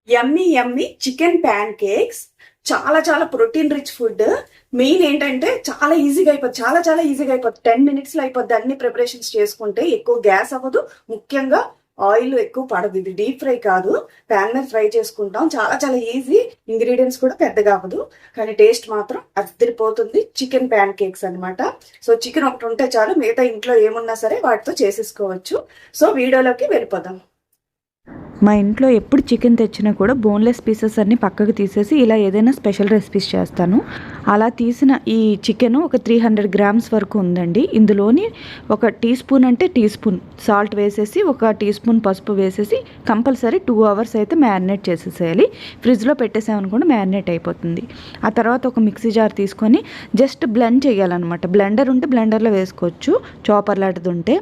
యమ్మీ యమ్మీ chicken pan cakes. చాలా చాలా protein rich food. Main ఏంటంటే చాలా ఈజీగా అయిపోద్ది, చాలా ఈజీగా అయిపోద్ది. 10 minutes లో అయిపోద్ది. అన్ని ప్రిపరేషన్స్ చేసుకుంటే ఎక్కువ గ్యాస్ అవ్వదు, ముఖ్యంగా ఆయిల్ ఎక్కువ పడదు. ఇది డీప్ ఫ్రై కాదు, ప్యాన్ మీద ఫ్రై చేసుకుంటాం. చాలా ఈజీ. ఇంగ్రీడియంట్స్ కూడా పెద్దగా అవ్వదు, కానీ టేస్ట్ మాత్రం అద్దరిపోతుంది. చికెన్ ప్యాన్ కేక్స్ అనమాట. సో చికెన్ ఒకటి ఉంటే చాలు, మిగతా ఇంట్లో ఏమున్నా సరే వాటితో చేసేసుకోవచ్చు. సో వీడియోలోకి వెళ్ళిపోదాం. మా ఇంట్లో ఎప్పుడు చికెన్ తెచ్చినా కూడా బోన్లెస్ పీసెస్ అన్ని పక్కకు తీసేసి ఇలా ఏదైనా స్పెషల్ రెసిపీస్ చేస్తాను. అలా తీసిన ఈ చికెన్ ఒక 300 grams వరకు ఉందండి. ఇందులోని ఒక టీ స్పూన్ అంటే టీ స్పూన్ సాల్ట్ వేసేసి, ఒక టీ స్పూన్ పసుపు వేసేసి కంపల్సరీ 2 hours అయితే మ్యారినేట్ చేసేసేయాలి. ఫ్రిడ్జ్లో పెట్టేసామనుకోండి మ్యారినేట్ అయిపోతుంది. ఆ తర్వాత ఒక మిక్సీ జార్ తీసుకొని జస్ట్ బ్లెండ్ చేయాలన్నమాట. బ్లెండర్ ఉంటే బ్లెండర్లో వేసుకోవచ్చు, చాపర్ లాంటిది ఉంటే.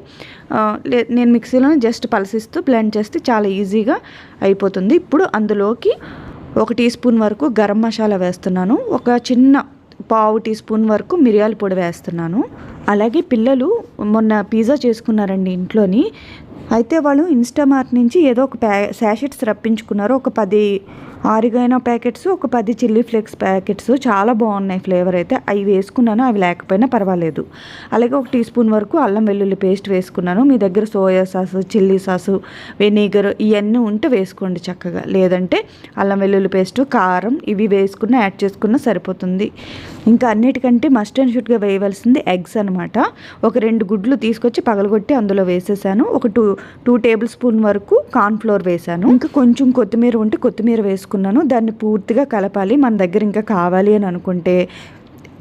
నేను మిక్సీలో జస్ట్ పలసిస్తూ బ్లెండ్ చేస్తే చాలా ఈజీగా అయిపోతుంది. ఇప్పుడు అందులోకి 1 టీ స్పూన్ వరకు గరం మసాలా వేస్తున్నాను. ఒక చిన్న పావు టీ స్పూన్ వరకు మిరియాల పొడి వేస్తున్నాను. అలాగే పిల్లలు మొన్న పిజ్జా చేసుకున్నారండి ఇంట్లోని. అయితే వాళ్ళు ఇన్స్టామార్ట్ నుంచి ఏదో ఒక శాషెట్స్ రప్పించుకున్నారు. ఒక 10 ఆరిగానో ప్యాకెట్స్, ఒక 10 చిల్లీ ఫ్లేక్స్ ప్యాకెట్స్. చాలా బాగున్నాయి ఫ్లేవర్ అయితే. అవి వేసుకున్నాను, అవి లేకపోయినా పర్వాలేదు. అలాగే 1 టీ స్పూన్ వరకు అల్లం వెల్లుల్లి పేస్ట్ వేసుకున్నాను. మీ దగ్గర soya sauce, chilli sauce, vinegar ఇవన్నీ ఉంటే వేసుకోండి చక్కగా. లేదంటే అల్లం వెల్లుల్లి పేస్టు, కారం ఇవి యాడ్ చేసుకున్నా సరిపోతుంది. ఇంకా అన్నిటికంటే మస్ట్ అండ్ షుడ్గా వేయవలసింది ఎగ్స్ అనమాట. ఒక 2 గుడ్లు తీసుకొచ్చి పగలగొట్టి అందులో వేసేసాను. ఒక 2 టేబుల్ స్పూన్ వరకు కార్న్ఫ్లోర్ వేసాను. ఇంకా కొంచెం కొత్తిమీర ఉంటే కొత్తిమీర వేసుకున్నాను. దాన్ని పూర్తిగా కలపాలి. మన దగ్గర ఇంకా కావాలి అని అనుకుంటే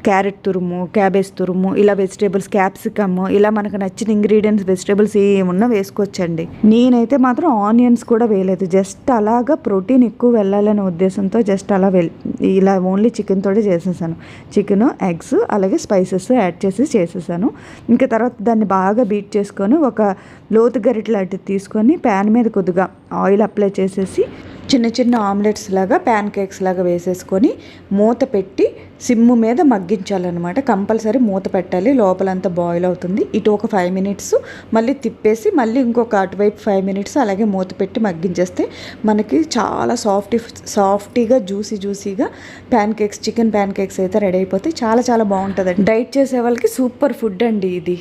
క్యారెట్ తురుము, క్యాబేజ్ తురుము, ఇలా వెజిటేబుల్స్, క్యాప్సికమ్, ఇలా మనకు నచ్చిన ఇంగ్రీడియంట్స్ వెజిటేబుల్స్ ఏమున్నా వేసుకోవచ్చండి. నేనైతే మాత్రం ఆనియన్స్ కూడా వేయలేదు. జస్ట్ అలాగా ప్రోటీన్ ఎక్కువ వెళ్ళాలనే ఉద్దేశంతో జస్ట్ అలా ఇలా ఓన్లీ చికెన్ తోటి చేసేసాను. చికెన్, ఎగ్స్, అలాగే స్పైసెస్ యాడ్ చేసేసాను. ఇంకా తర్వాత దాన్ని బాగా బీట్ చేసుకొని ఒక లోతు గరిటె లాంటిది తీసుకొని ప్యాన్ మీద కొద్దిగా ఆయిల్ అప్లై చేసేసి చిన్న ఆమ్లెట్స్ లాగా, ప్యాన్ కేక్స్ లాగా వేసేసుకొని మూత పెట్టి సిమ్ము మీద మగ్గించాలన్నమాట. కంపల్సరీ మూత పెట్టాలి, లోపలంతా బాయిల్ అవుతుంది. ఇటు ఒక 5 minutes మళ్ళీ తిప్పేసి మళ్ళీ ఇంకొక అటువైపు 5 minutes అలాగే మూత పెట్టి మగ్గించేస్తే మనకి చాలా సాఫ్టీగా జ్యూసీగా pan cakes, chicken pan cakes అయితే రెడీ అయిపోతాయి. చాలా బాగుంటుందండి. డైట్ చేసే వాళ్ళకి సూపర్ ఫుడ్ అండి ఇది.